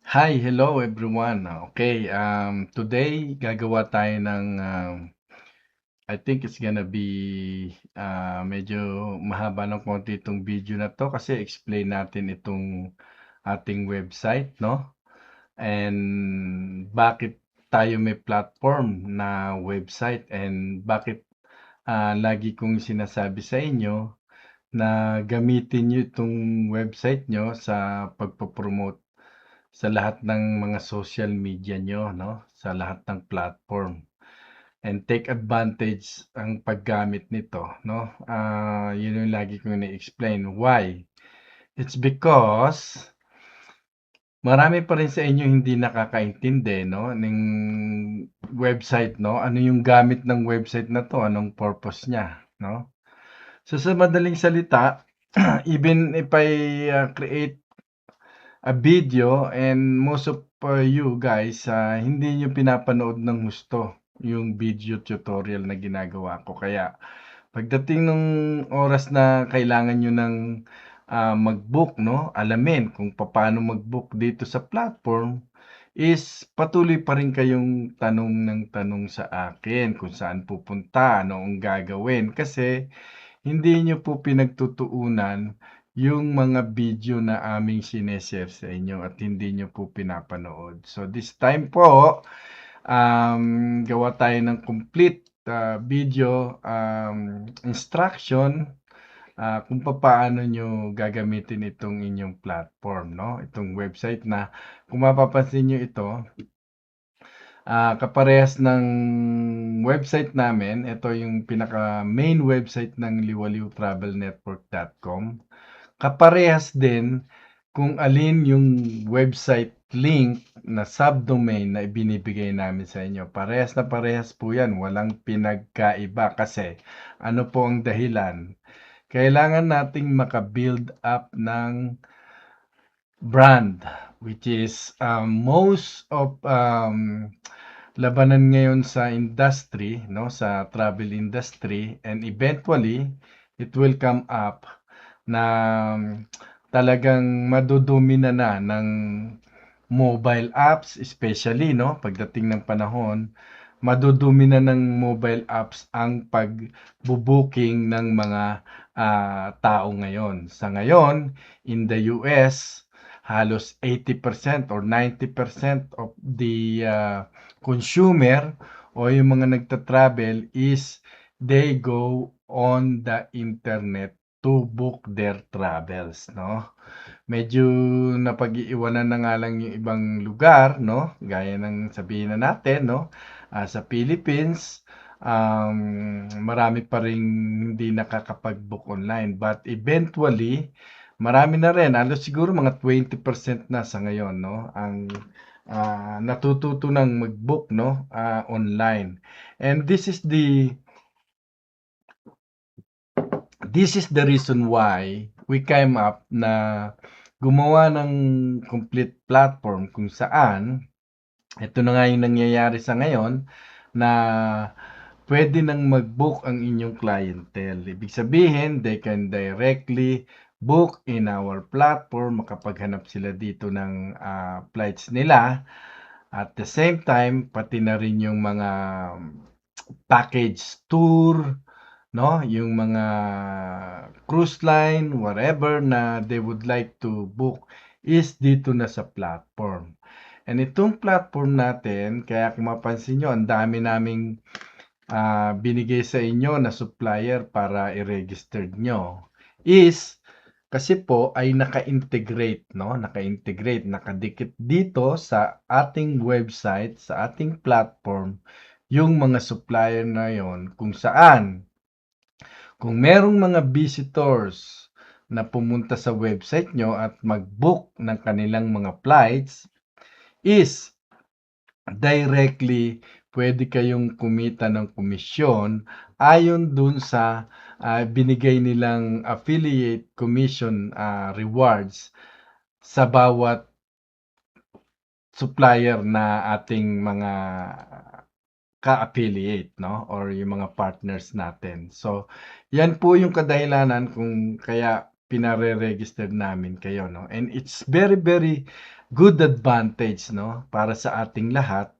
Hi, hello everyone. Okay, today gagawa tayo ng I think it's gonna be medyo mahaba ng konti itong video na to kasi explain natin itong ating website, no? And bakit tayo may platform na website and bakit lagi kong sinasabi sa inyo na gamitin nyo itong website nyo sa pagpo-promote sa lahat ng mga social media nyo, no? Sa lahat ng platform. And take advantage ang paggamit nito, no? Yun yung lagi kong na-explain. Why? It's because marami pa rin sa inyo hindi nakakaintindi, no? Ng website, no? Ano yung gamit ng website na to? Anong purpose niya, no? So sa madaling salita, even if I create a video and most of you guys hindi nyo pinapanood ng gusto yung video tutorial na ginagawa ko. Kaya pagdating ng oras na kailangan nyo ng mag-book, no? Alamin kung paano mag-book dito sa platform is patuloy pa rin kayong tanong ng tanong sa akin kung saan pupunta, ano ang gagawin. Kasi hindi nyo po pinagtutuunan yung mga video na aming sineshare sa inyo at hindi nyo po pinapanood. So this time po, gawa tayo ng complete video instruction kung paano nyo gagamitin itong inyong platform, no? Itong website na kung mapapansin nyo ito, kaparehas ng website namin. Ito yung pinaka main website ng liwaliwtravelnetwork.com. Kaparehas din kung alin yung website link na subdomain na ibinibigay namin sa inyo. Parehas na parehas po yan. Walang pinagkaiba kasi ano po ang dahilan? Kailangan nating maka-build up ng brand, which is most of labanan ngayon sa industry, no, sa travel industry, and eventually it will come up na talagang madudumina na ng mobile apps, especially, no, pagdating ng panahon, madudumi na ng mobile apps ang pag-booking ng mga tao ngayon. Sa ngayon, in the US, halos 80% or 90% of the consumer o yung mga nagta-travel is they go on the internet to book their travels, no? Medyo napag-iiwanan na nga lang yung ibang lugar, no? Gaya ng sabihin na natin, no? Sa Philippines, marami pa ring hindi nakakapag-book online. But eventually, marami na rin, halos siguro mga 20% na sa ngayon, no? Ang natututo ng mag-book, no? Online. And this is the reason why we came up na gumawa ng complete platform kung saan ito na nga yung nangyayari sa ngayon na pwede nang mag-book ang inyong clientele. Ibig sabihin, they can directly book in our platform, makapaghanap sila dito ng flights nila. At the same time, pati na rin yung mga package tour, no? Yung mga cruise line, whatever na they would like to book is dito na sa platform. And itong platform natin, kaya kung mapansin nyo, ang dami naming binigay sa inyo na supplier para i-register nyo is kasi po ay naka-integrate, no? Naka-integrate, nakadikit dito sa ating website, sa ating platform, yung mga supplier na yon kung saan kung merong mga visitors na pumunta sa website nyo at mag-book ng kanilang mga flights is directly pwede kayong kumita ng komisyon ayon dun sa binigay nilang affiliate commission rewards sa bawat supplier na ating mga ka-affiliate, no? Or yung mga partners natin. So, yan po yung kadahilanan kung kaya pinare-register namin kayo, no? And it's very, very good advantage, no, para sa ating lahat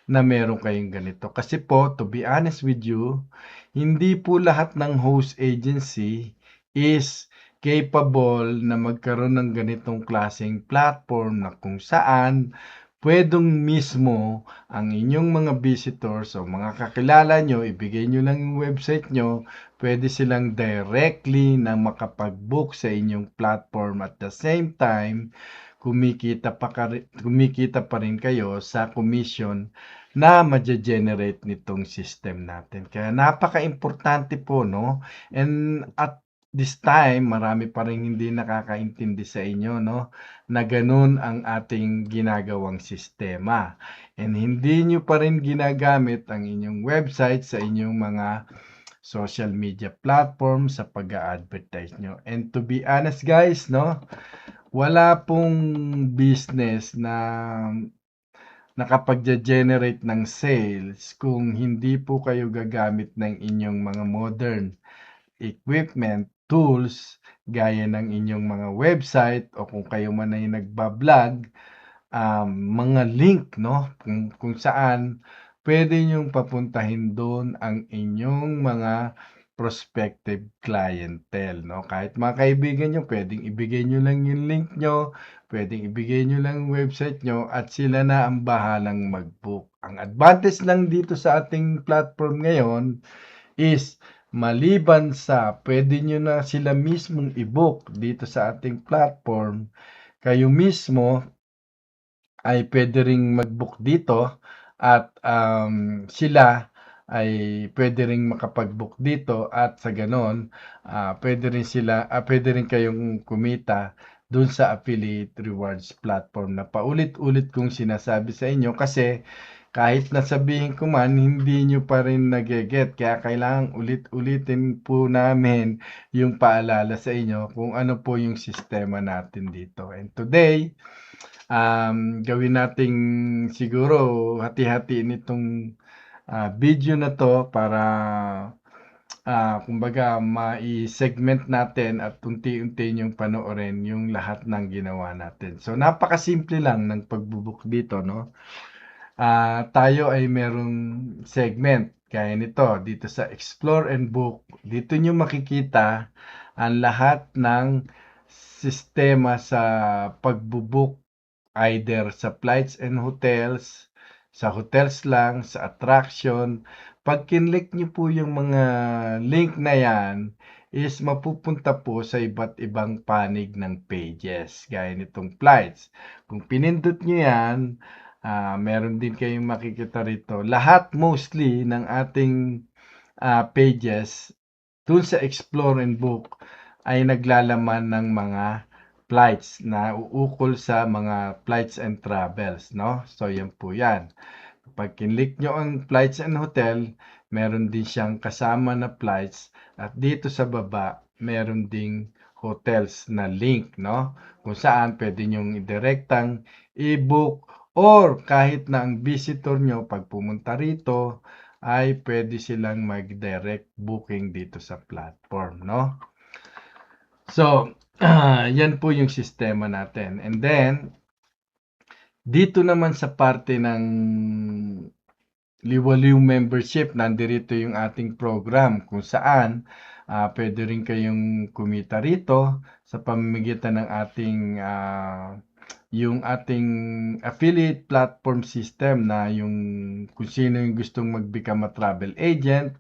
na meron kayong ganito. Kasi po, to be honest with you, hindi po lahat ng host agency is capable na magkaroon ng ganitong klaseng platform na kung saan pwedeng mismo ang inyong mga visitors o mga kakilala nyo, ibigay nyo lang yung website nyo, pwede silang directly na makapag-book sa inyong platform at the same time, kumikita pa rin kayo sa commission na ma-generate nitong system natin. Kaya napaka-importante po, no? And at this time, marami pa rin hindi nakakaintindi sa inyo, no? Na ganun ang ating ginagawang sistema. And hindi nyo pa rin ginagamit ang inyong website sa inyong mga social media platform sa pag-a-advertise nyo. And to be honest guys, no? Wala pong business na nakapag-generate ng sales kung hindi po kayo gagamit ng inyong mga modern equipment, tools, gaya ng inyong mga website o kung kayo man ay nagbablog, mga link, no? Kung saan pwede nyong papuntahin doon ang inyong mga prospective clientele, no? Kahit mga kaibigan nyo, pwedeng ibigay nyo lang yung link nyo, pwedeng ibigay nyo lang yung website nyo at sila na ang bahalang mag-book. Ang advantage lang dito sa ating platform ngayon is maliban sa pwede nyo na sila mismong i-book dito sa ating platform, kayo mismo ay pwede ring mag-book dito at sila ay pwede ring makapag-book dito at sa ganon pwede rin kayong kumita dun sa affiliate rewards platform na paulit-ulit kong sinasabi sa inyo kasi kahit nasabihin ko man hindi nyo pa rin nageget kaya kailangan ulit-ulitin po namin yung paalala sa inyo kung ano po yung sistema natin dito. And today, gawin nating siguro hati-hati nitong video na to para kumbaga mai-segment natin at unti-unti yung panoorin yung lahat ng ginawa natin. So napakasimple lang ng pagbubook dito, no? Tayo ay merong segment gaya nito dito sa Explore and Book. Dito nyo makikita ang lahat ng sistema sa pagbubook either sa flights and hotels, sa hotels lang, sa attraction. Pag kinlik nyo po yung mga link na yan, is mapupunta po sa iba't ibang panig ng pages, gaya nitong flights. Kung pinindot nyo yan, meron din kayong makikita rito. Lahat mostly ng ating pages dun sa Explore and Book ay naglalaman ng mga flights na uukol sa mga flights and travels, no? So, yan po yan. Pag kinlik nyo ang flights and hotel, meron din siyang kasama na flights at dito sa baba, meron ding hotels na link, no? Kung saan pwede nyong direktang i-book or kahit na ang visitor nyo pag pumunta rito ay pwede silang mag-direct booking dito sa platform, no? So, yan po yung sistema natin. And then, dito naman sa parte ng Liwaliw Membership, nandirito yung ating program kung saan pwede rin kayong kumita rito sa pamamagitan ng yung ating affiliate platform system na yung kung sino yung gustong mag-become a travel agent,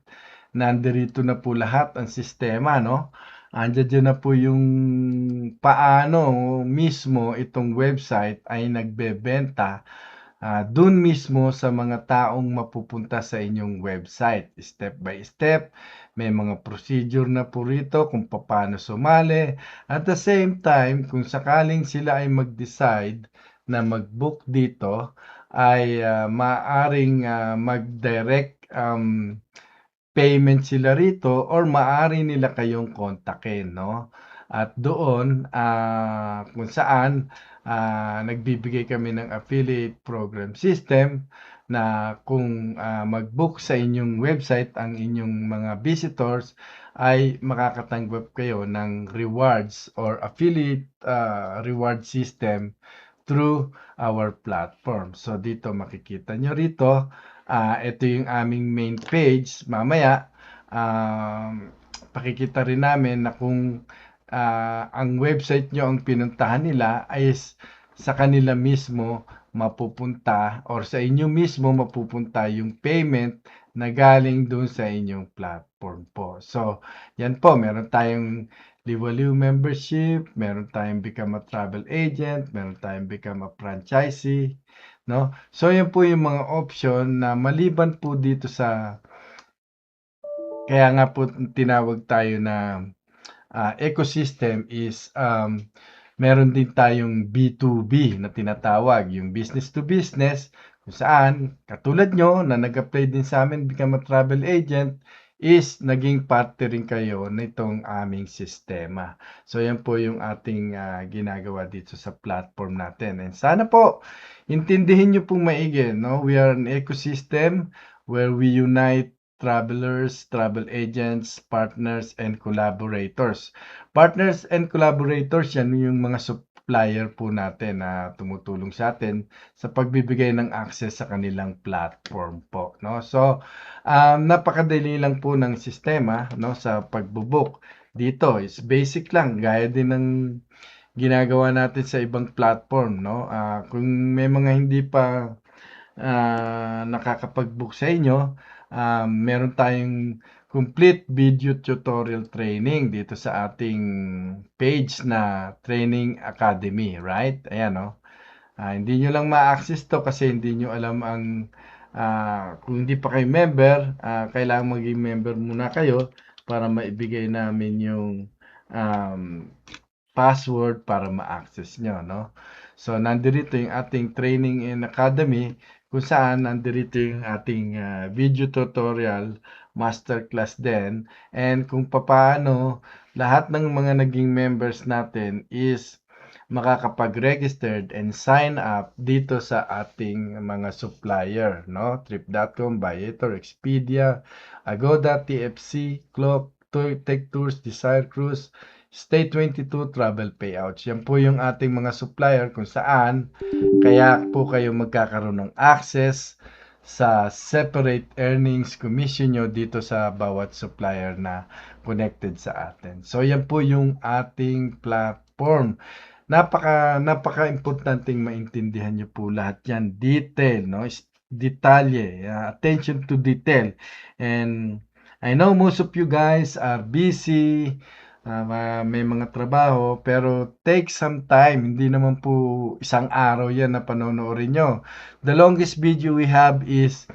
nandirito na po lahat ang sistema, no? Andiyan na po yung paano mismo itong website ay nagbebenta dun mismo sa mga taong mapupunta sa inyong website. Step by step, may mga procedure na po rito kung paano sumali. At the same time, kung sakaling sila ay mag-decide na mag-book dito, ay maaring mag-direct payment sila rito or maaari nila kayong kontakin, no? At doon, kung saan nagbibigay kami ng affiliate program system na kung mag-book sa inyong website ang inyong mga visitors ay makakatanggap kayo ng rewards or affiliate reward system through our platform. So dito makikita nyo rito, ito yung aming main page. Mamaya, pakikita rin namin na kung ang website nyo ang pinuntahan nila ay sa kanila mismo mapupunta or sa inyo mismo mapupunta yung payment na galing dun sa inyong platform po. So, yan po, meron tayong Liwaliw membership, meron tayong become a travel agent, meron tayong become a franchisee, no? So, yan po yung mga option na maliban po dito sa, kaya nga po tinawag tayo na ecosystem is meron din tayong B2B na tinatawag, yung business to business, kung saan, katulad nyo na nag-apply din sa amin become a travel agent, is naging parte rin kayo nitong aming sistema. So, yan po yung ating ginagawa dito sa platform natin. And sana po, intindihin nyo pong maigi, no? We are an ecosystem where we unite travelers, travel agents, partners, and collaborators. Partners and collaborators, yan yung mga supplier po natin na tumutulong sa atin sa pagbibigay ng access sa kanilang platform po, no? So, napakadali lang po ng sistema, no, sa pagbo-book. Dito is basic lang, gaya din ng ginagawa natin sa ibang platform, no? Kung may mga hindi pa nakakapag-book sa inyo, meron tayong complete video tutorial training dito sa ating page na Training Academy, right? Ayan, no? Hindi nyo lang ma-access to kasi hindi nyo alam ang kung hindi pa kayo member, kailangan maging member muna kayo para maibigay namin yung password para ma-access nyo, no? So, nandito yung ating training in academy kung saan nandito yung ating video tutorial masterclass din and kung paano lahat ng mga naging members natin is makakapag-registered and sign up dito sa ating mga supplier, no? Trip.com, Viator, Expedia, Agoda, TFC, Klook, Take Tours, Desire Cruise, Stay 22 Travel Payouts. Yan po yung ating mga supplier kung saan kaya po kayo magkakaroon ng access sa separate earnings commission nyo dito sa bawat supplier na connected sa atin. So yan po yung ating platform. Napaka-importanting maintindihan nyo po lahat yan. Detail, no? Detalye, attention to detail. And I know most of you guys are busy, may mga trabaho, pero take some time. Hindi naman po isang araw yan na panonoorin nyo. The longest video we have is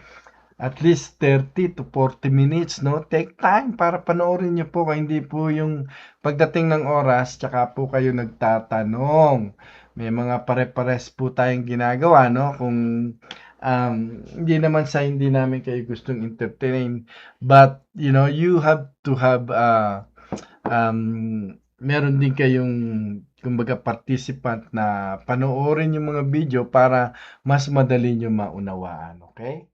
at least 30 to 40 minutes, no? Take time para panoorin nyo po. Hindi po yung pagdating ng oras, tsaka po kayo nagtatanong. May mga pare-pares po tayong ginagawa, no? Kung hindi naman sa hindi namin kayo gustong entertain. But, you have to have meron din kayong kumbaga participant na panoorin yung mga video para mas madali nyo maunawaan, okay?